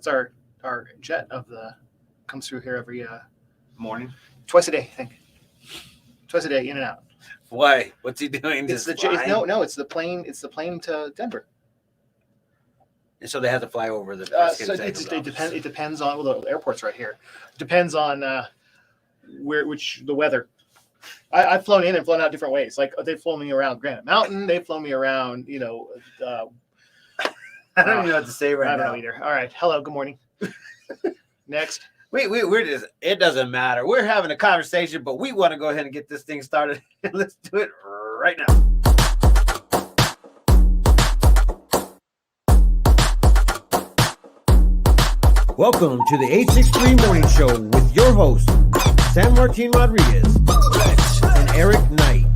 That's our jet of the comes through here every morning, twice a day, I think. Twice a day, in and out. Why? What's he doing? It's Just the no. It's the plane. It's the plane to Denver. And so they have to fly over the. So it depends on the airport's right here. It depends on the weather. I've flown in and flown out different ways. Like they've flown me around Granite Mountain. They've flown me around. I don't even know what to say right now. I don't know either. All right. Hello. Good morning. Next. We're just. It doesn't matter. We're having a conversation, but we want to go ahead and get this thing started. Let's do it right now. Welcome to the 863 Morning Show with your hosts, San Martin Rodriguez and Eric Knight.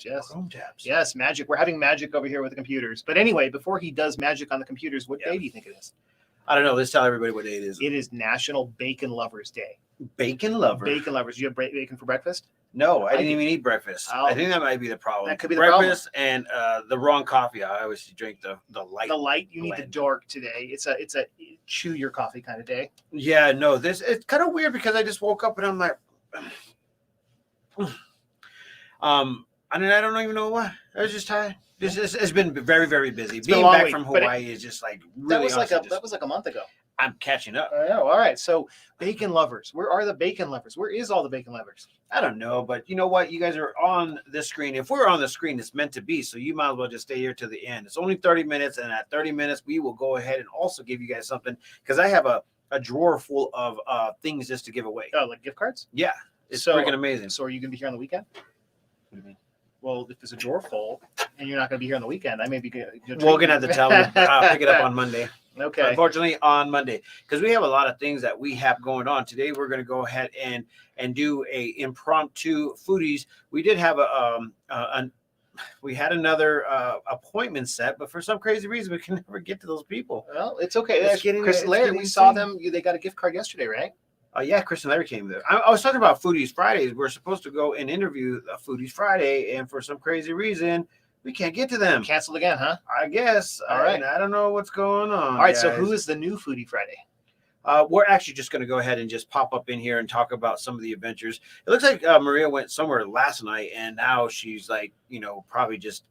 Yes. Chrome tabs. Yes, magic. We're having magic over here with the computers. But anyway, before he does magic on the computers, what day do you think it is? I don't know. Let's tell everybody what day it is. It is National Bacon Lovers Day. Bacon lover. Bacon lovers. You have bacon for breakfast? No, I didn't even eat breakfast. Oh. I think that might be the problem. That could be the breakfast and the wrong coffee. I always drink the light. The light. You blend. need the dark today. It's a chew your coffee kind of day. Yeah, no, it's kind of weird because I just woke up and I'm like, I mean, I don't even know why. I was just tired. It's been very, very busy. Being back from Hawaii is just like really. That was like a month ago. I'm catching up. I know. All right. So, bacon lovers. Where are the bacon lovers? Where is all the bacon lovers? I don't know, but you know what? You guys are on this screen. If we're on the screen, it's meant to be. So you might as well just stay here to the end. It's only 30 minutes, and at 30 minutes, we will go ahead and also give you guys something because I have a drawer full of things just to give away. Oh, like gift cards? Yeah, it's freaking amazing. So, are you going to be here on the weekend? What do you mean? Well, if there's a drawer full and you're not going to be here on the weekend, I may be good. We're going to have to tell them pick it up on Monday. Okay. Unfortunately, on Monday, because we have a lot of things that we have going on. Today, we're going to go ahead and do a impromptu foodies. We did have we had another appointment set, but for some crazy reason, we can never get to those people. Well, it's okay. Chris and Larry, we saw them. They got a gift card yesterday, right? Yeah, Chris and Larry came there. I was talking about Foodies Fridays. We're supposed to go and interview Foodies Friday, and for some crazy reason, we can't get to them. Canceled again, huh? I guess. All right. I don't know what's going on. All right, guys. So who is the new Foodie Friday? We're actually just going to go ahead and just pop up in here and talk about some of the adventures. It looks like Maria went somewhere last night, and now she's like, probably just,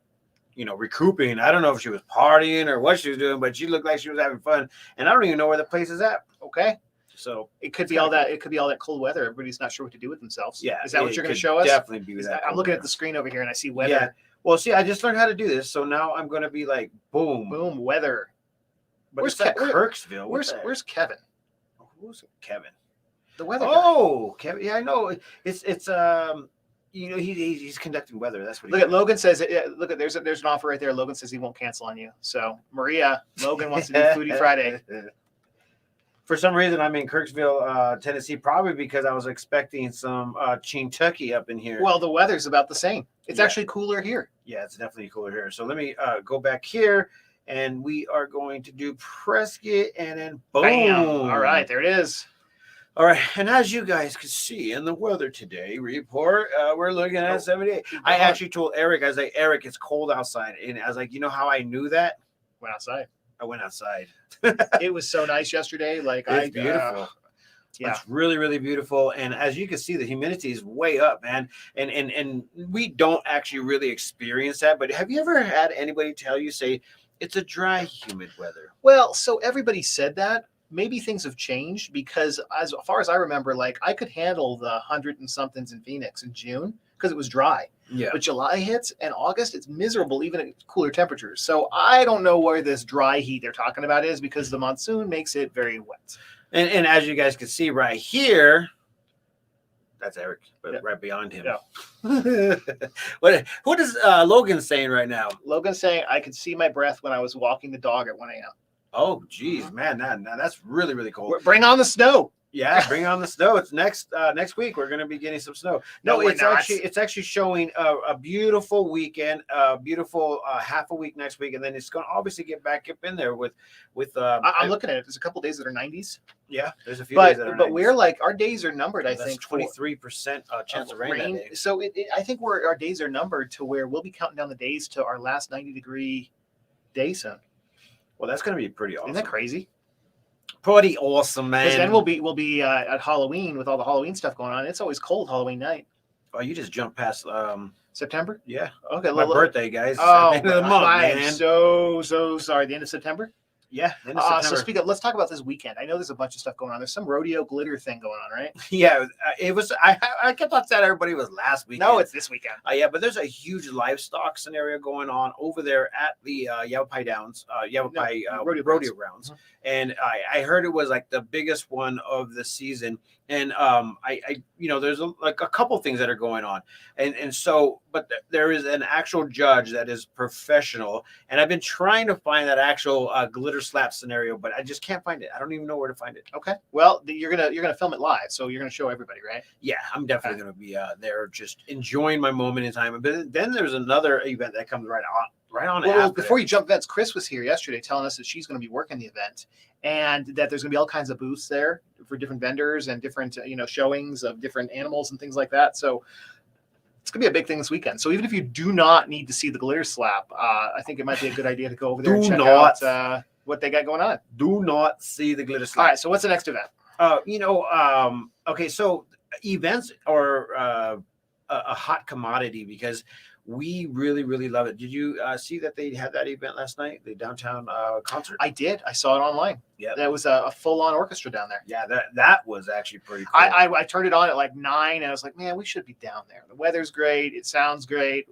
recouping. I don't know if she was partying or what she was doing, but she looked like she was having fun. And I don't even know where the place is at. Okay. So it could be all that. It could be all that cold weather. Everybody's not sure what to do with themselves. Yeah. Is that what you're going to show us? Definitely be that. I'm looking at the screen over here and I see weather. Yeah. Well, see, I just learned how to do this, so now I'm going to be like, boom, boom, weather. But where's Kirksville? Where's Kevin? Who's Kevin? The weather. Oh, guy. Kevin. Yeah, I know. It's he's conducting weather. That's what. Look at Logan says. Look at there's an offer right there. Logan says he won't cancel on you. So Maria, Logan wants to do Foodie Friday. For some reason, I'm in Kirksville, Tennessee, probably because I was expecting some Kentucky up in here. Well, the weather's about the same. It's actually cooler here. Yeah, it's definitely cooler here. So let me go back here, and we are going to do Prescott, and then boom. Bam. All right, there it is. All right, and as you guys can see in the weather today report, we're looking at 78. I actually told Eric, I was like, Eric, it's cold outside. And I was like, you know how I knew that? Went outside. I went outside. It was so nice yesterday. It's beautiful. Yeah, it's really, really beautiful. And as you can see, the humidity is way up, man. And we don't actually really experience that. But have you ever had anybody tell you, say, it's a dry, humid weather? Well, so everybody said that. Maybe things have changed because as far as I remember, like I could handle the 100 and somethings in Phoenix in June because it was dry. Yeah. But July hits and August, it's miserable even at cooler temperatures. So I don't know where this dry heat they're talking about is because the monsoon makes it very wet. And as you guys can see right here, that's Eric, but right beyond him. Yeah. What is Logan saying right now? Logan's saying I could see my breath when I was walking the dog at 1 a.m. Oh, geez, man, now that's really, really cold. Bring on the snow. Yeah, bring on the snow. It's next week. We're going to be getting some snow. No, we're it's not. actually showing a beautiful weekend, a beautiful half a week next week, and then it's going to obviously get back up in there with. I'm looking at it. There's a couple days that are 90s. Yeah, there's a few days that are but 90s. we're like our days are numbered. I That's think 23% chance of rain. That day. So I think our days are numbered to where we'll be counting down the days to our last 90-degree day soon. Well, that's going to be pretty awesome. Isn't that crazy? Pretty awesome, man. Because then we'll be at Halloween with all the Halloween stuff going on. It's always cold Halloween night. Oh, you just jumped past September? Yeah. Okay. My birthday, guys. Oh, at the end of the month, I'm man. so sorry. The end of September? Yeah. End of September. So speak of, let's talk about this weekend. I know there's a bunch of stuff going on. There's some rodeo glitter thing going on, right? Yeah, it was. I kept on saying everybody was last weekend. No, it's this weekend. Yeah, but there's a huge livestock scenario going on over there at the Yavapai Downs, rodeo grounds, Mhm. and I heard it was like the biggest one of the season. And there's a couple things that are going on, and so, but there is an actual judge that is professional, and I've been trying to find that actual glitter slap scenario, but I just can't find it. I don't even know where to find it. Okay. Well, you're gonna film it live, so you're gonna show everybody, right? Yeah, I'm definitely going to be there, just enjoying my moment in time. But then there's another event that comes right on. Well, after before you jump vets, Chris was here yesterday telling us that she's going to be working the event and that there's going to be all kinds of booths there for different vendors and different, showings of different animals and things like that. So it's going to be a big thing this weekend. So even if you do not need to see the glitter slap, I think it might be a good idea to go over there and check out what they got going on. Do not see the glitter slap. All right. So what's the next event? Okay. So events are a hot commodity because we really, really love it. Did you see that they had that event last night, the downtown concert? I did. I saw it online. Yeah, that was a full-on orchestra down there. Yeah, that was actually pretty cool. I turned it on at like 9, and I was like, man, we should be down there. The weather's great. It sounds great.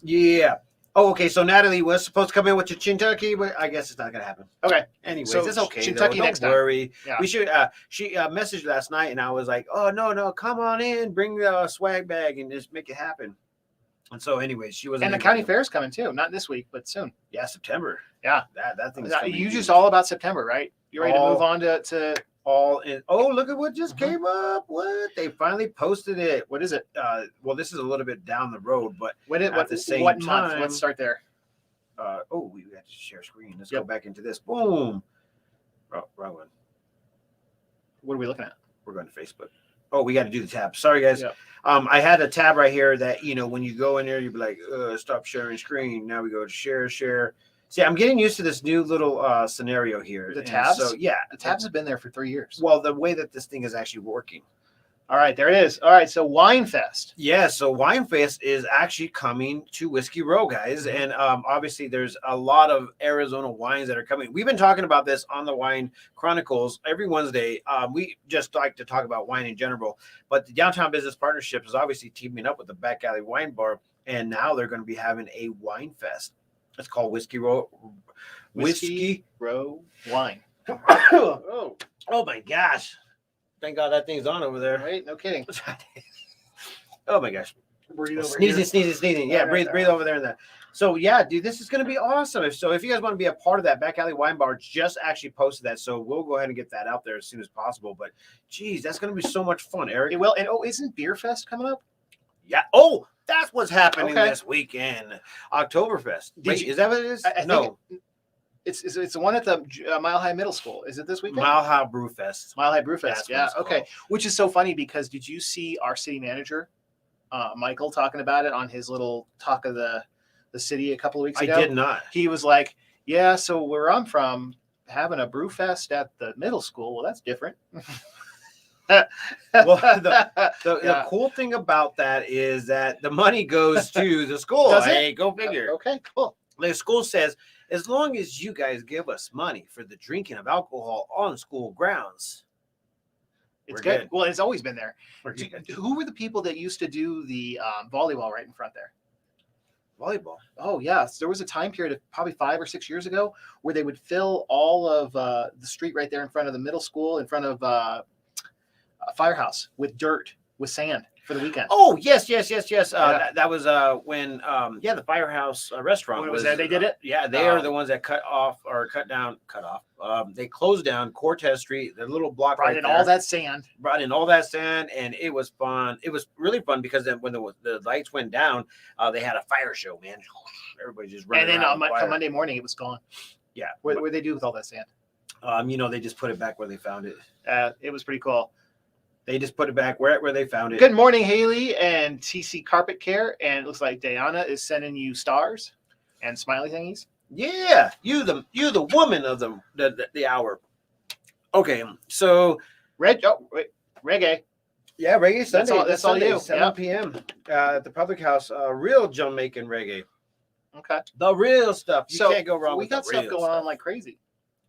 Yeah. Oh, okay. So Natalie was supposed to come in with your Kentucky, but I guess it's not going to happen. Okay. Anyways, so it's okay. Kentucky next time. Don't worry. Yeah. We should. She messaged last night, and I was like, "Oh no, come on in, bring the swag bag, and just make it happen." And so, anyways, she was. And the county fair's coming too. Not this week, but soon. Yeah, September. Yeah, that thing. You just all about September, right? You ready to move on to all in? Oh, look at what just came up! What they finally posted it. What is it? Well, this is a little bit down the road, but what time, month? Let's start there. We have to share screen. Let's go back into this. Boom. Oh, wrong one. What are we looking at? We're going to Facebook. Oh, we got to do the tab. Sorry, guys. Yep. I had a tab right here that, when you go in there, you'd be like, stop sharing screen. Now we go to share. See, I'm getting used to this new little scenario here. The tabs? So, yeah. The tabs have been there for 3 years. Well, the way that this thing is actually working. All right, there it is. All right, so Wine Fest. Yeah, so Wine Fest is actually coming to Whiskey Row, guys. And obviously there's a lot of Arizona wines that are coming. We've been talking about this on the Wine Chronicles every Wednesday. We just like to talk about wine in general. But the Downtown Business Partnership is obviously teaming up with the Back Alley Wine Bar. And now they're going to be having a Wine Fest. It's called Whiskey Row. Whiskey Row Wine. Oh my gosh. Thank God that thing's on over there. Right? No kidding. Oh my gosh. Breathe over Sneezing. Yeah, breathe over there. And so yeah, dude, this is going to be awesome. If you guys want to be a part of that, Back Alley Wine Bar just actually posted that, so we'll go ahead and get that out there as soon as possible. But geez, that's going to be so much fun, Eric. It will. And isn't Beer Fest coming up? Yeah. Oh, that's what's happening this weekend. Oktoberfest. Is that what it is? No. It's the one at the Mile High Middle School. Is it this weekend? Mile High Brew Fest. Mile High Brew Fest. That's yeah. Okay. Which is so funny because did you see our city manager, Michael, talking about it on his little talk of the city a couple of weeks ago? I did not. He was like, "Yeah, so where I'm from, having a brew fest at the middle school. Well, that's different." Well, the cool thing about that is that the money goes to the school. Does it? Hey, go figure. Okay, cool. The school says, as long as you guys give us money for the drinking of alcohol on school grounds, it's good. Well, it's always been there. Good. Who were the people that used to do the volleyball right in front there? Volleyball. Oh, yes. There was a time period of probably 5 or 6 years ago where they would fill all of the street right there in front of the middle school, in front of a firehouse with dirt, with sand. for the weekend. Oh, yes. Yeah. That was when the Firehouse restaurant When it was there, they did it? Yeah, they are the ones that cut off. They closed down Cortez Street, the little block Brought right in there. all that sand. Brought in all that sand, and it was fun. It was really fun because then when the lights went down, they had a fire show, man. Everybody just running And then around. on Monday morning, it was gone. Yeah. What did they do with all that sand? They just put it back where they found it. It was pretty cool. They just put it back where they found it. Good morning, Haley and TC Carpet Care. And it looks like Diana is sending you stars and smiley thingies. Yeah, you the woman of the hour. Okay, so reggae. Yeah, reggae Sunday. That's all you. 7 p.m. At the Public House. Real Jamaican reggae. Okay. The real stuff. You So can't go wrong with the real stuff. We got stuff going on like crazy.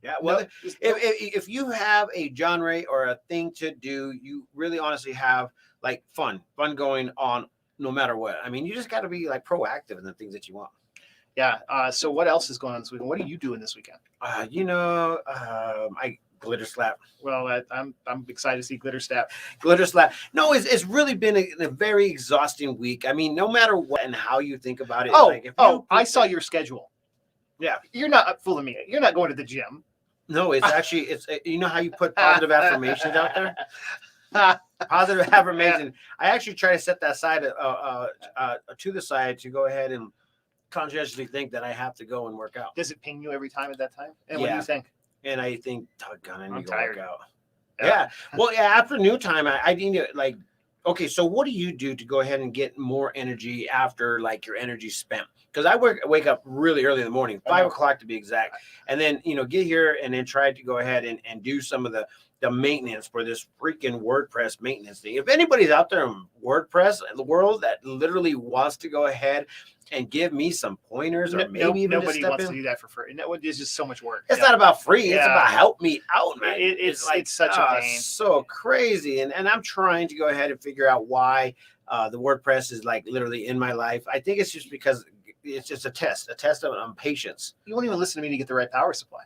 Yeah, well, if you have a genre or a thing to do, you really honestly have like fun going on no matter what. I mean, you just got to be like proactive in the things that you want. Yeah. So what else is going on this weekend? What are you doing this weekend? I glitter slap. Well, I'm excited to see glitter slap. Glitter slap. No, it's really been a very exhausting week. I mean, no matter what and how you think about it. I saw your schedule. Yeah, you're not fooling me. You're not going to the gym. No, it's actually you know how you put positive affirmations out there. Positive affirmation. I actually try to set that side to the side to go ahead and consciously think that I have to go and work out. Does it ping you every time at that time? And what do you think? And I think, doggone, I need to go work out. Yeah. Well, after noon time, I need to like. Okay, so what do you do to go ahead and get more energy after like your energy spent? Because I wake up really early in the morning, 5 o'clock to be exact, and then get here and then try to go ahead and do some of the maintenance for this freaking WordPress maintenance thing. If anybody's out there in WordPress in the world that literally wants to go ahead and give me some pointers, or maybe even nobody wants to do that for free. No, it's just so much work. It's not about free. It's about help me out, man. It's such a pain. So crazy. And I'm trying to go ahead and figure out why the WordPress is like literally in my life. I think it's just because it's just a test on patience. You won't even listen to me to get the right power supply.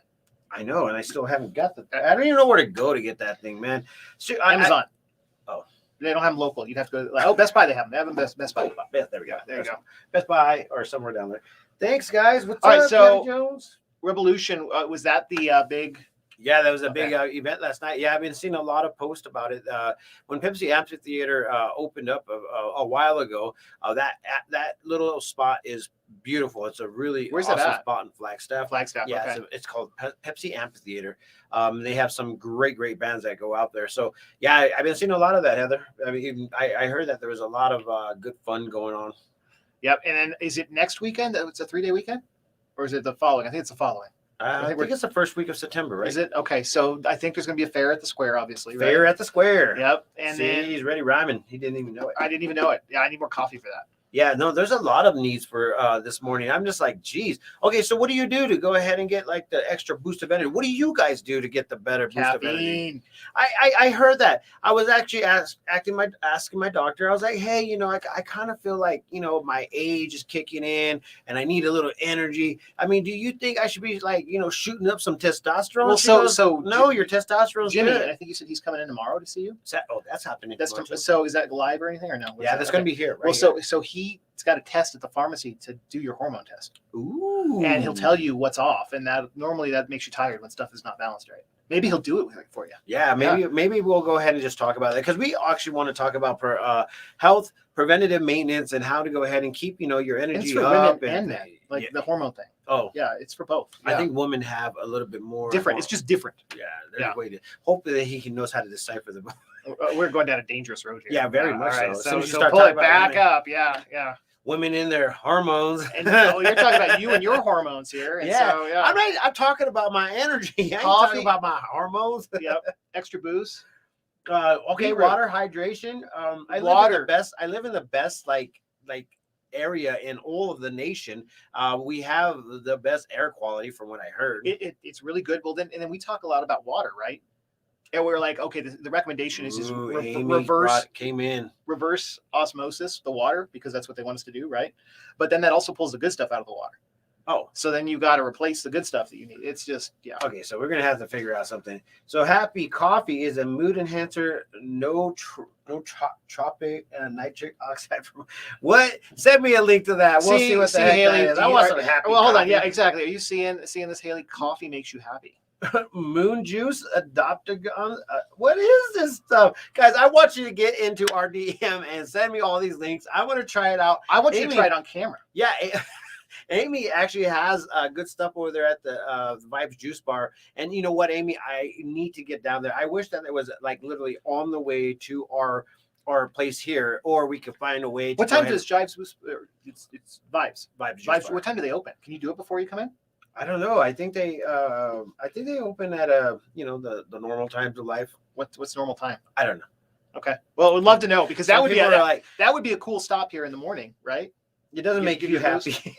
I know, and I still haven't got I don't even know where to go to get that thing, man. So, Amazon. They don't have them local. You'd have to go. Best Buy. They have them. They have them Best Buy. There we go. There you go. Best Buy or somewhere down there. Thanks, guys. What's up, so Jones? Revolution. Was that the big? Yeah, that was a big event last night. Yeah, I've been seeing a lot of posts about it. When Pepsi Amphitheater opened up a while ago, that little spot is beautiful. It's a really awesome spot in Flagstaff. Yeah, okay. It's called Pepsi Amphitheater. They have some great bands that go out there. So yeah, I've been seeing a lot of that, Heather. I mean, I heard that there was a lot of good fun going on. Yep. And then is it next weekend? It's a 3-day weekend, or is it the following? I think it's the following. I think it's the first week of September, right? Is it? Okay, so I think there's going to be a fair at the Square, obviously. Fair at the Square. Yep. And then he's ready rhyming. He didn't even know it. I didn't even know it. Yeah, I need more coffee for that. Yeah, no, there's a lot of needs for this morning. I'm just like, geez. Okay, so what do you do to go ahead and get like the extra boost of energy? What do you guys do to get the better boost of energy? I heard that. I was actually asking my doctor. I was like, hey, I kind of feel like, my age is kicking in and I need a little energy. I mean, do you think I should be like, shooting up some testosterone? Well, so no, your testosterone. Jimmy, I think you said he's coming in tomorrow to see you. That's happening. So is that live or anything or no? Yeah, that's going to be here. Right. Well, so he's got a test at the pharmacy to do your hormone test. Ooh. And he'll tell you what's off, and that normally that makes you tired when stuff is not balanced right. Maybe he'll do it for you. Yeah, maybe we'll go ahead and just talk about that because we actually want to talk about health, preventative maintenance, and how to go ahead and keep your energy up. And men, like the hormone thing. Oh, yeah, it's for both. Yeah. I think women have a little bit more different. It's just different. Yeah, there's a way to hopefully he knows how to decipher the. We're going down a dangerous road here. Yeah, very much right, so. So pull it back up. Yeah. Women in their hormones. And you're talking about you and your hormones here. And so, I'm talking about my energy. I ain't talking about my hormones. Yep. Extra booze. Okay, water, hydration. I live in the best like area in all of the nation. We have the best air quality from what I heard. It's really good. Well, then we talk a lot about water, right? And we're like, okay, the recommendation is reverse osmosis, the water, because that's what they want us to do, right? But then that also pulls the good stuff out of the water. Oh, So then you got to replace the good stuff that you need. It's just, yeah. okay. So we're gonna have to figure out something. So Happy Coffee is a mood enhancer, tropic nitric oxide. What? Send me a link to that. We'll see what the heck Haley, that is. I want some Happy. Well, hold on. Coffee. Yeah, exactly. Are you seeing this Haley coffee makes you happy? Moon juice, adoptagon. What is this stuff, guys? I want you to get into our DM and send me all these links. I want to try it out. I want you to try it on camera. Yeah, Amy actually has good stuff over there at the Vibes Juice Bar. And you know what, Amy? I need to get down there. I wish that it was like literally on the way to our place here, or we could find a way. What time does Jives? It's Vibes. Vibes. Vibes. What time do they open? Can you do it before you come in? I don't know. I think they open at the normal times of life. What's normal time? I don't know. Okay. Well, we'd love to know because that Some would be people are like, that would be a cool stop here in the morning, right? it doesn't make give you you a boost. happy.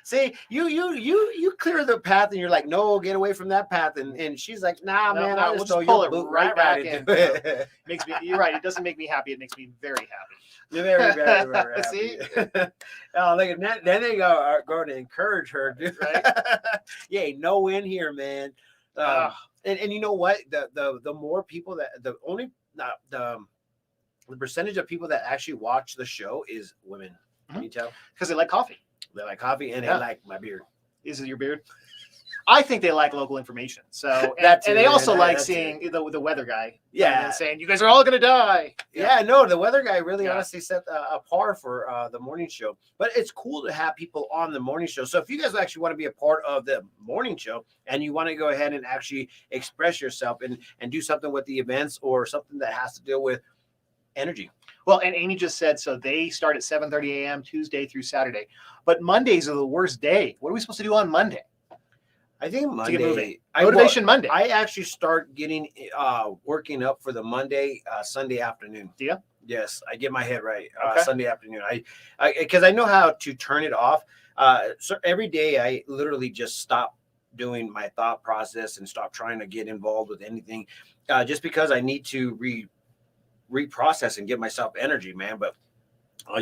See, you clear the path and you're like, no, get away from that path. And she's like, nah, No, man, no, I'll we'll just just throw pull your it boot right back in. into it. Makes me. You're right. It doesn't make me happy. It makes me very happy. You're very, very, very happy. See? Oh, look at that. Then they are going to encourage her, dude. Right? Yeah, no win here, man. And you know what? The more people that the percentage of people that actually watch the show is women. Can you tell? Because they like coffee. They like coffee and they like my beard. Is it your beard? I think they like local information. So That too, and they also man, like that seeing the weather guy. Yeah. And saying you guys are all gonna die. Yeah, no, the weather guy really Yeah. honestly set a par for the morning show. But it's cool to have people on the morning show. So if you guys actually want to be a part of the morning show and you want to go ahead and actually express yourself and do something with the events or something that has to deal with energy. Well, and Amy just said so they start at 7:30 a.m. Tuesday through Saturday, but Mondays are the worst day. What are we supposed to do on Monday? I think To get moving. Monday. Motivation Monday. I actually start getting working up for the Monday, Sunday afternoon. Do you? Yes, I get my head right. Okay. Sunday afternoon. Because I know how to turn it off. So every day I literally just stop doing my thought process and stop trying to get involved with anything, just because I need to reprocess and give myself energy, man. But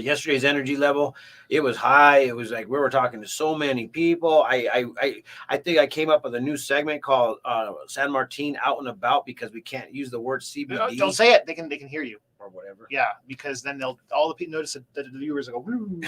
yesterday's energy level, it was high. It was like we were talking to so many people. I think I came up with a new segment called San Martin Out and About, because we can't use the word CBD. Don't say it. They can hear you or whatever. Yeah, because then all the people notice that the viewers will go. Woo.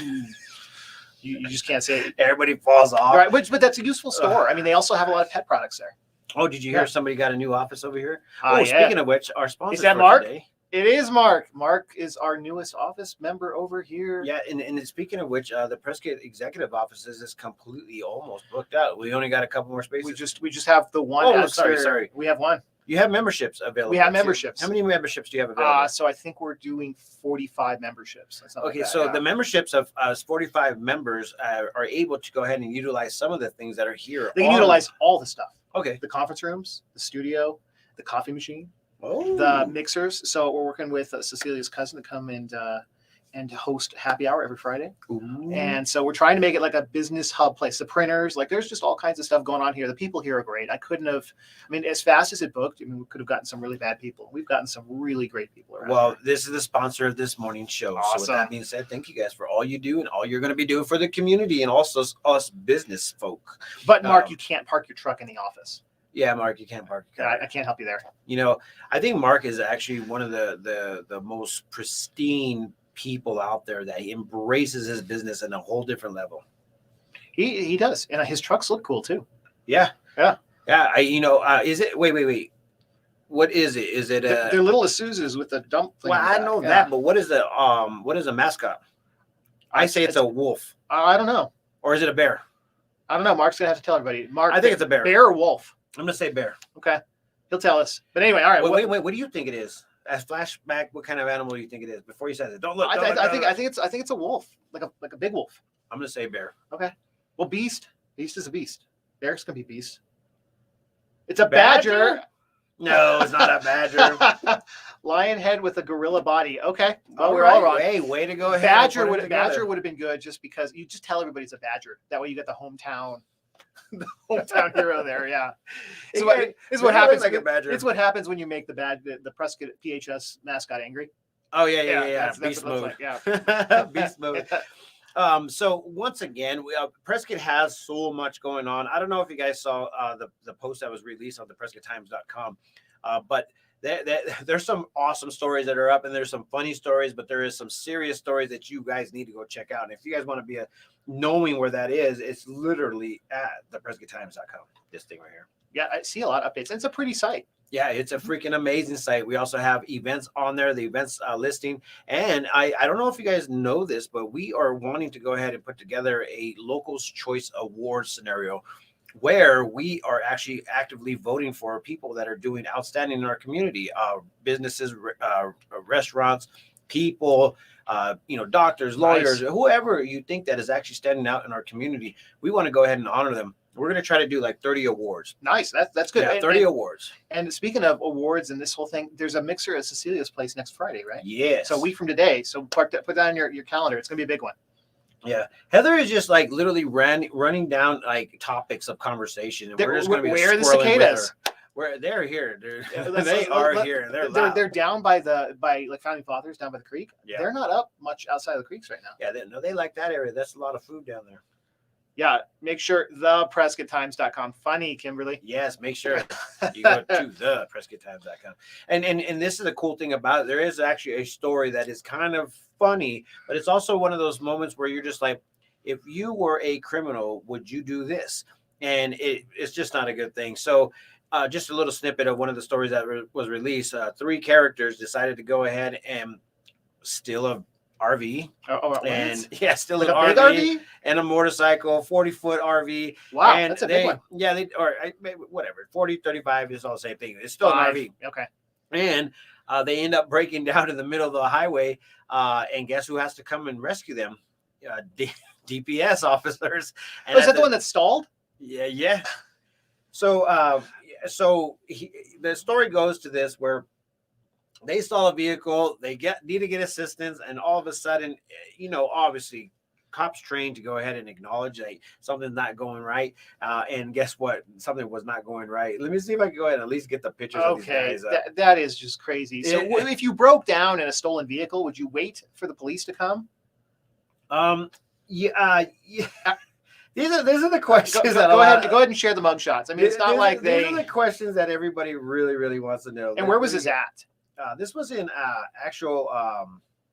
You just can't say it. Everybody falls off. Right, but that's a useful store. I mean, they also have a lot of pet products there. Oh, did you hear somebody got a new office over here? Yeah. Speaking of which, our sponsor is that for Mark? Today, It is Mark. Mark is our newest office member over here. yeah, and speaking of which, the Prescott Executive Offices is completely almost booked out. We only got a couple more spaces. We just have the one. Oh, sorry. We have one. You have memberships available. We have too. memberships. How many memberships do you have available? So I think we're doing 45 memberships. Okay, so the memberships of 45 members are able to go ahead and utilize some of the things that are here. They can utilize all the stuff. Okay. The conference rooms, the studio, the coffee machine, Oh. the mixers. So we're working with Cecilia's cousin to come and host happy hour every Friday. Ooh. And so we're trying to make it like a business hub place. The printers, like there's just all kinds of stuff going on here. The people here are great. As fast as it booked, we could have gotten some really bad people. We've gotten some really great people around. Well, here. this is the sponsor of this morning show. Awesome. So with that being said, thank you guys for all you do and all you're going to be doing for the community and also us business folk. But Mark, you can't park your truck in the office. Yeah, Mark, you can't park. I can't help you there. You know, I think Mark is actually one of the most pristine people out there that embraces his business in a whole different level. He does, and his trucks look cool too. Yeah. Yeah. Is it? Wait. What is it? Is it they're little Isuzus with a dump thing? Well, I know that, but what is a mascot? I say it's a wolf. I don't know. Or is it a bear? I don't know. Mark's gonna have to tell everybody. Mark, I think it's a bear. Bear or wolf? I'm gonna say bear. Okay, he'll tell us. But anyway, all right. Wait. What do you think it is? As flashback, what kind of animal do you think it is? Before you said it, don't look. I think it's a wolf, like a big wolf. I'm gonna say bear. Okay. Well, beast. Beast is a beast. Bear's gonna be beast. It's a badger. No, it's not a badger. Lion head with a gorilla body. Okay. Well, All we're right. all wrong. Hey, way to go ahead. Badger would have been good just because you just tell everybody it's a badger. That way you get the hometown hero there. Yeah. This is what happens. Like a badger. It's what happens when you make the Prescott PHS mascot angry. Oh yeah. That's Beast what it mode. looks like. Yeah. Beast mode. So once again, Prescott has so much going on. I don't know if you guys saw the post that was released on the PrescottTimes.com, but there's some awesome stories that are up, and there's some funny stories, but there is some serious stories that you guys need to go check out. And if you guys want to be knowing where that is, it's literally at the PrescottTimes.com. This thing right here. Yeah, I see a lot of updates. It's a pretty site. Yeah, it's a freaking amazing site. We also have events on there, the events listing. And I don't know if you guys know this, but we are wanting to go ahead and put together a Locals Choice Award scenario where we are actually actively voting for people that are doing outstanding in our community, businesses, restaurants, people, doctors, lawyers, whoever you think that is actually standing out in our community. We want to go ahead and honor them. We're going to try to do like 30 awards. Nice. That's good. Yeah, 30 awards. And speaking of awards and this whole thing, there's a mixer at Cecilia's place next Friday, right? Yes. So a week from today. So put that on your calendar. It's going to be a big one. Yeah. Heather is just like literally running down like topics of conversation. And we're just going to be where are the cicadas? Where they're here, dude. Yeah, they are here. They're down by like Founding Fathers, down by the creek. Yeah. They're not up much outside of the creeks right now. Yeah, they like that area. That's a lot of food down there. Yeah, make sure theprescotttimes.com. Funny, Kimberly. Yes, make sure you go to theprescotttimes.com. And this is the cool thing about it. There is actually a story that is kind of funny, but it's also one of those moments where you're just like, if you were a criminal, would you do this? And it's just not a good thing. So just a little snippet of one of the stories that was released. 3 characters decided to go ahead and steal a RV still like an a big RV and a motorcycle, 40-foot RV. Wow, and that's a big one. Yeah, whatever, 40, 35 is all the same thing. It's still an RV. Okay. And they end up breaking down in the middle of the highway. And guess who has to come and rescue them? DPS officers. And is that the one that stalled? Yeah. So, the story goes to this where they stall a vehicle, they need to get assistance, and all of a sudden, obviously, cops trained to go ahead and acknowledge that something's not going right. And guess what? Something was not going right. Let me see if I can go ahead and at least get the pictures of these guys. That is just crazy. So if you broke down in a stolen vehicle, would you wait for the police to come? Yeah. These are the questions. Go ahead and share the mugshots. I mean, it's not like these are the questions that everybody really, really wants to know. And where was this at? This was in actual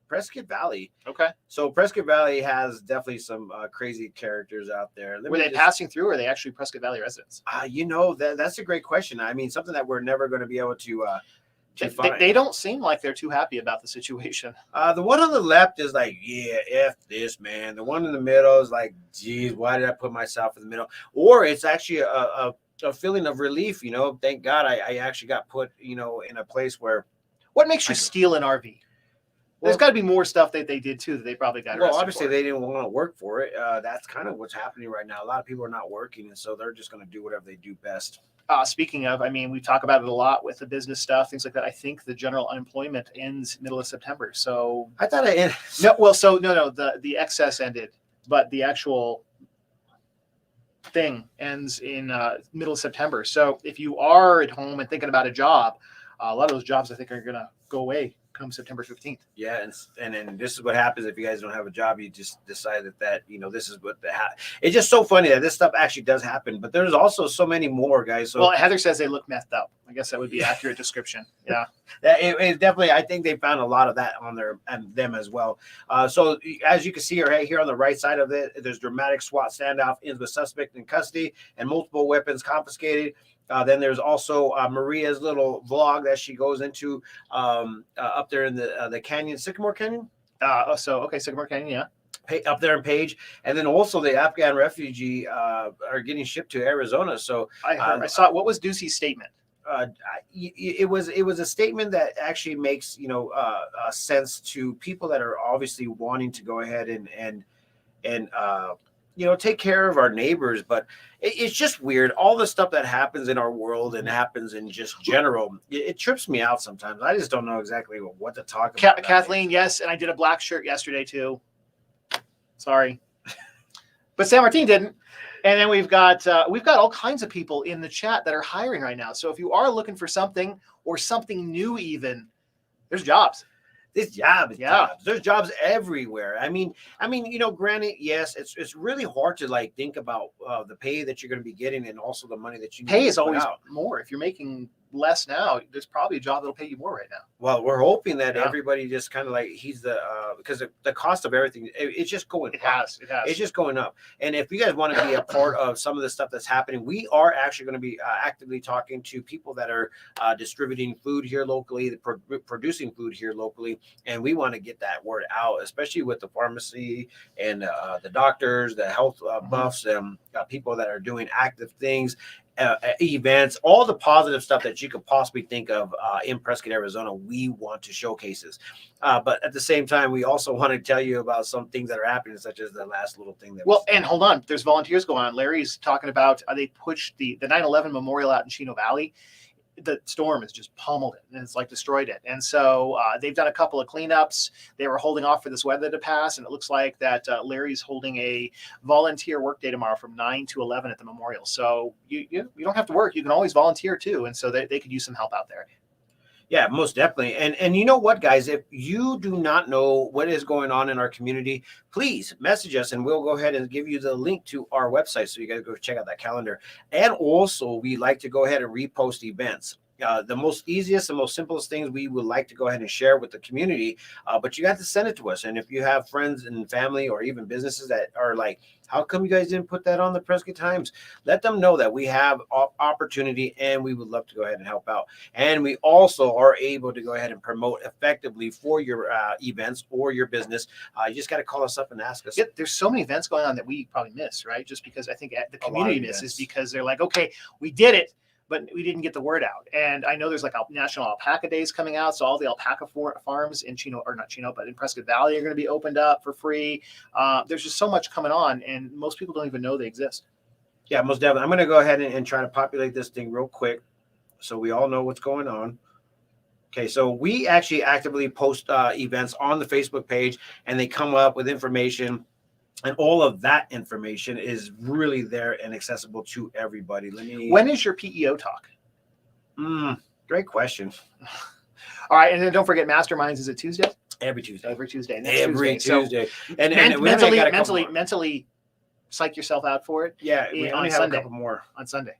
Prescott Valley. Okay. So Prescott Valley has definitely some crazy characters out there. Were they passing through, or are they actually Prescott Valley residents? That's a great question. I mean, something that we're never going to be able to find. They don't seem like they're too happy about the situation. The one on the left is like, yeah, F this, man. The one in the middle is like, geez, why did I put myself in the middle? Or it's actually a feeling of relief, Thank God I actually got put, in a place where. What makes you steal an RV? There's got to be more stuff that they did too that they probably got arrested. Well, obviously they didn't want to work for it. That's kind of what's happening right now. A lot of people are not working, and so they're just going to do whatever they do best. Speaking of, I mean, we talk about it a lot with the business stuff, things like that. I think the general unemployment ends middle of September. So I thought it ended. No. The excess ended, but the actual thing ends in middle of September. So if you are at home and thinking about a job, a lot of those jobs I think are going to go away come September 15th. Yeah, and then this is what happens if you guys don't have a job. You just decide that this is what it's just so funny that this stuff actually does happen. But there's also so many more guys. So Heather says they look methed up. I guess that would be accurate description. Yeah, it definitely. I think they found a lot of that on them as well. So as you can see right here on the right side of it, there's dramatic SWAT standoff ends with suspect in custody and multiple weapons confiscated. Then there's also Maria's little vlog that she goes into up there in the canyon, Sycamore Canyon. Sycamore Canyon, yeah. Up there in Page, and then also the Afghan refugee are getting shipped to Arizona. So I saw. What was Ducey's statement? It was a statement that actually makes sense to people that are obviously wanting to go ahead and take care of our neighbors. But it's just weird. All the stuff that happens in our world and happens in just general, it trips me out sometimes. I just don't know exactly what to talk about. Kathleen, yes, and I did a black shirt yesterday too. Sorry. But San Martin didn't. And then we've got all kinds of people in the chat that are hiring right now. So if you are looking for something or something new even, there's jobs. This job is Yeah. jobs. There's jobs everywhere. I mean, granted, yes, it's really hard to like think about the pay that you're going to be getting and also the money that you Pay need is to put always out. more. If you're making less now, there's probably a job that'll pay you more right now. Well, we're hoping that Yeah. everybody just kind of like because the cost of everything, it's just going It up. has. It has. It's just going up. And if you guys want to be a part of some of the stuff that's happening, we are actually going to be actively talking to people that are distributing food here locally, producing food here locally. And we want to get that word out, especially with the pharmacy and the doctors, the health buffs, and people that are doing active things. Events, all the positive stuff that you could possibly think of in Prescott, Arizona, we want to showcase this. But at the same time, we also want to tell you about some things that are happening, such as the last little thing that. Well, and hold on, there's volunteers going on. Larry's talking about they pushed the 9/11 memorial out in Chino Valley. The storm has just pummeled it and it's like destroyed it. And so they've done a couple of cleanups. They were holding off for this weather to pass. And it looks like that Larry's holding a volunteer work day tomorrow from 9 to 11 at the memorial. So you don't have to work. You can always volunteer too. And so they could use some help out there. Yeah, most definitely. And you know what, guys, if you do not know what is going on in our community, please message us and we'll go ahead and give you the link to our website so you guys go check out that calendar. And also, we like to go ahead and repost events. The most easiest and most simplest things we would like to go ahead and share with the community, but you got to send it to us. And if you have friends and family or even businesses that are like, how come you guys didn't put that on the Prescott Times? Let them know that we have opportunity and we would love to go ahead and help out. And we also are able to go ahead and promote effectively for your events or your business. You just got to call us up and ask us. Yeah, there's so many events going on that we probably miss, right? Just because I think the community misses because they're like, okay, we did it, but we didn't get the word out. And I know there's like National Alpaca Days coming out. So all the alpaca farms in but in Prescott Valley are going to be opened up for free. There's just so much coming on and most people don't even know they exist. Yeah, most definitely. I'm going to go ahead and try to populate this thing real quick so we all know what's going on. Okay, so we actually actively post events on the Facebook page and they come up with information. And all of that information is really there and accessible to everybody. When is your PEO talk? Great question. All right, and then don't forget, Masterminds is it Tuesday? Every Tuesday. Every Tuesday. Every Tuesday. So, and mentally psych yourself out for it. Yeah, we only have a couple more on Sunday.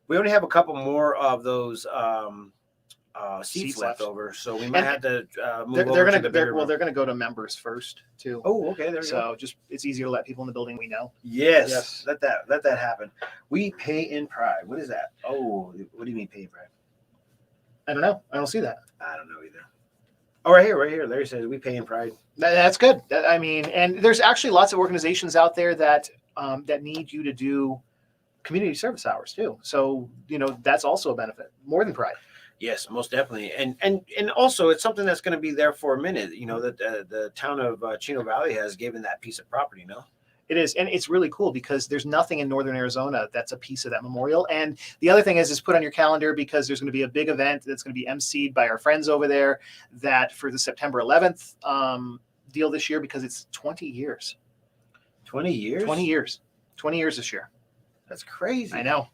We only have a couple more of those seats left over, so we might have to move they're going to go to members first too. Oh, okay, there we go. So just it's easier to let people in the building we know. Yes. Let that happen. We pay in pride. What is that? Oh, what do you mean pay in pride? I don't know. I don't see that. I don't know either. Oh, right here. Larry says we pay in pride. That's good. And there's actually lots of organizations out there that need you to do community service hours too. So that's also a benefit more than pride. Yes, most definitely. And also it's something that's going to be there for a minute, that the town of Chino Valley has given that piece of property, It is. And it's really cool because there's nothing in Northern Arizona that's a piece of that memorial. And the other thing is put on your calendar because there's going to be a big event that's going to be emceed by our friends over there that for the September 11th deal this year because it's 20 years. 20 years? 20 years. 20 years this year. That's crazy. I know.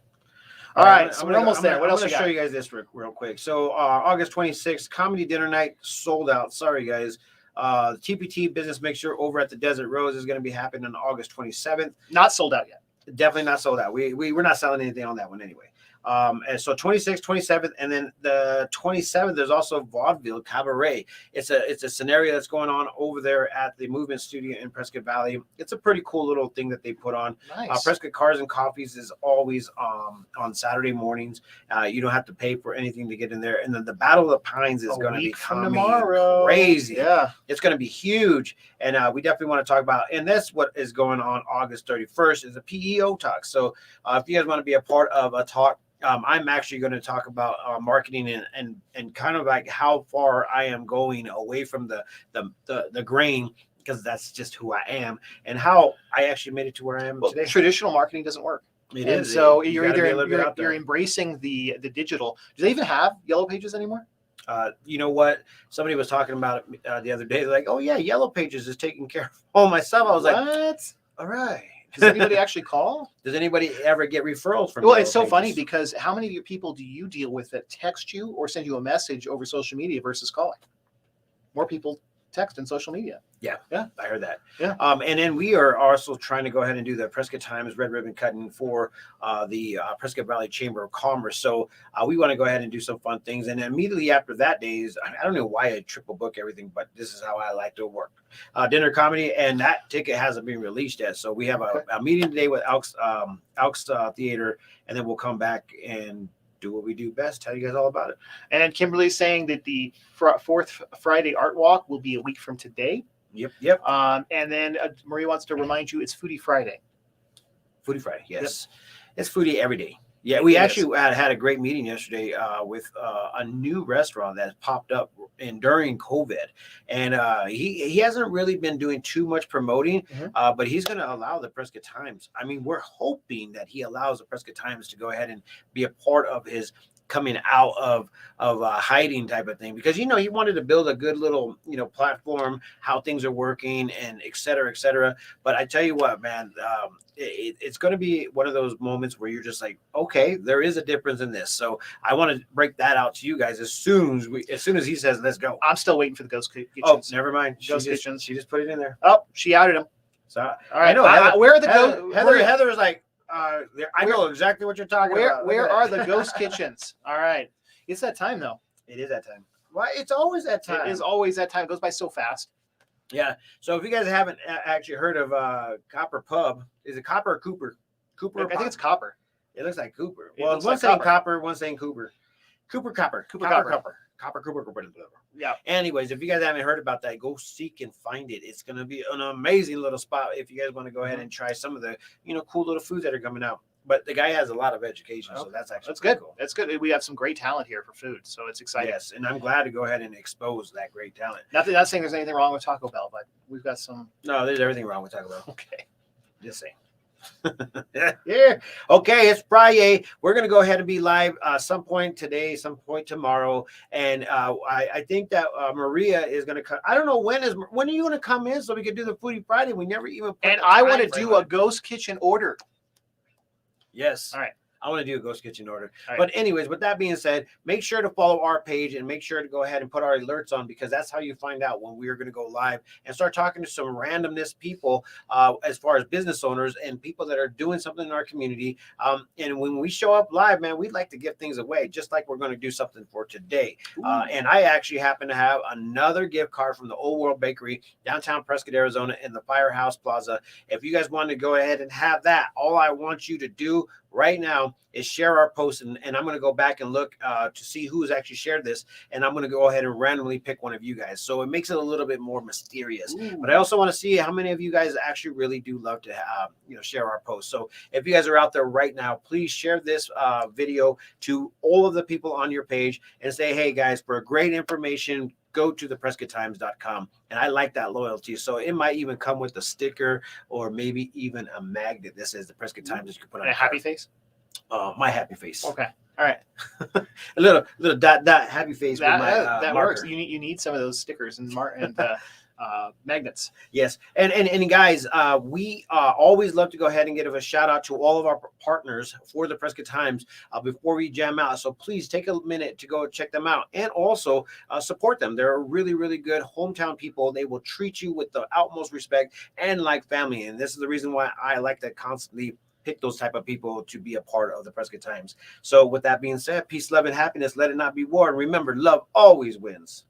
All right, so we're almost there. What else? I'm going to show you guys this real quick. So August 26th, comedy dinner night sold out. Sorry, guys. The TPT Business Mixer over at the Desert Rose is going to be happening on August 27th. Not sold out yet. Definitely not sold out. We're not selling anything on that one anyway. And so 26th, 27th, and then the 27th, there's also Vaudeville Cabaret. It's a scenario that's going on over there at the Movement Studio in Prescott Valley. It's a pretty cool little thing that they put on. Nice. Prescott Cars and Coffees is always on Saturday mornings. You don't have to pay for anything to get in there. And then the Battle of the Pines is going to be coming tomorrow. Crazy. Yeah. It's going to be huge. And we definitely want to talk about, and that's what is going on August 31st is a PEO talk. So if you guys want to be a part of a talk, I'm actually going to talk about marketing and kind of like how far I am going away from the grain, because that's just who I am, and how I actually made it to where I am today. Traditional marketing doesn't work. So you're embracing the digital. Do they even have Yellow Pages anymore? You know what? Somebody was talking about it the other day. They're like, oh yeah, Yellow Pages is taking care of all my stuff. I was like, all right. Does anybody actually call? Does anybody ever get referrals from? Well, it's so funny because how many people do you deal with that text you or send you a message over social media versus calling? more people text and social media. Yeah, I heard that. Yeah. And then we are also trying to go ahead and do the Prescott Times red ribbon cutting for the Prescott Valley Chamber of Commerce. So we want to go ahead and do some fun things. And immediately after that days, I don't know why I triple book everything, but this is how I like to work. Dinner comedy, and that ticket hasn't been released yet. So we have a meeting today with Elks Theater, and then we'll come back and do what we do best, tell you guys all about it. And then Kimberly's saying that the fourth Friday art walk will be a week from today. Yep. And then Marie wants to remind you it's Foodie Friday. Foodie Friday, yes. Yep. It's foodie every day. Yeah, we actually had a great meeting yesterday with a new restaurant that popped up during COVID, and he hasn't really been doing too much promoting, but he's going to allow the Prescott Times. I mean, we're hoping that he allows the Prescott Times to go ahead and be a part of his coming out of hiding type of thing, because he wanted to build a good little platform, how things are working, and et cetera, et cetera. But I tell you what, man, it's going to be one of those moments where you're just like, okay, there is a difference in this. So I want to break that out to you guys as soon as he says let's go. I'm still waiting for the Ghost Kitchens. Oh, never mind. Ghost Kitchens. She just put it in there. Oh, she outed him. So all right, I know where are the ghosts? Heather's like, I know exactly what you're talking about. Where are the Ghost Kitchens? All right. It's that time, though. It is that time. Why? It's always that time. It is always that time. It goes by so fast. Yeah. So if you guys haven't actually heard of Copper Pub, is it Copper or Cooper? Cooper? I think it's Copper. It looks like Cooper. It Well, looks one like saying Copper. Copper, one saying Cooper. Cooper. Yeah. Anyways, if you guys haven't heard about that, go seek and find it. It's going to be an amazing little spot if you guys want to go ahead and try some of the cool little foods that are coming out. But the guy has a lot of education, so that's good. Cool. That's good. We have some great talent here for food, so it's exciting. Yes, and I'm glad to go ahead and expose that great talent. Not saying there's anything wrong with Taco Bell, but we've got some. No, there's everything wrong with Taco Bell. Okay, just saying. Yeah. Okay, it's Friday. We're gonna go ahead and be live some point today, some point tomorrow, and I think that Maria is gonna come. I don't know when are you gonna come in so we can do the Foodie Friday? We never even. And I want to do a Ghost Kitchen order. Yes. All right. I want to do a Ghost Kitchen order. Right. But anyways, with that being said, make sure to follow our page and make sure to go ahead and put our alerts on, because that's how you find out when we are going to go live and start talking to some randomness people as far as business owners and people that are doing something in our community. And when we show up live, man, we'd like to give things away, just like we're going to do something for today. And I actually happen to have another gift card from the Old World Bakery, downtown Prescott, Arizona, in the Firehouse Plaza. If you guys want to go ahead and have that, all I want you to do right now is share our post, and I'm going to go back and look to see who's actually shared this, and I'm going to go ahead and randomly pick one of you guys, so it makes it a little bit more mysterious. But I also want to see how many of you guys actually really do love to share our post. So if you guys are out there right now, please share this video to all of the people on your page and say, hey guys, for great information, go to theprescotttimes.com. And I like that loyalty. So it might even come with a sticker or maybe even a magnet. This is the Prescott Times that you can put on a happy face. My happy face. Okay. All right. a little dot happy face. That marker. works. You need some of those stickers and magnets. Yes. And guys, we always love to go ahead and give a shout out to all of our partners for the Prescott Times before we jam out. So please take a minute to go check them out and also support them. They're really, really good hometown people. They will treat you with the utmost respect and like family. And this is the reason why I like to constantly pick those type of people to be a part of the Prescott Times. So with that being said, peace, love, and happiness. Let it not be war. And remember, love always wins.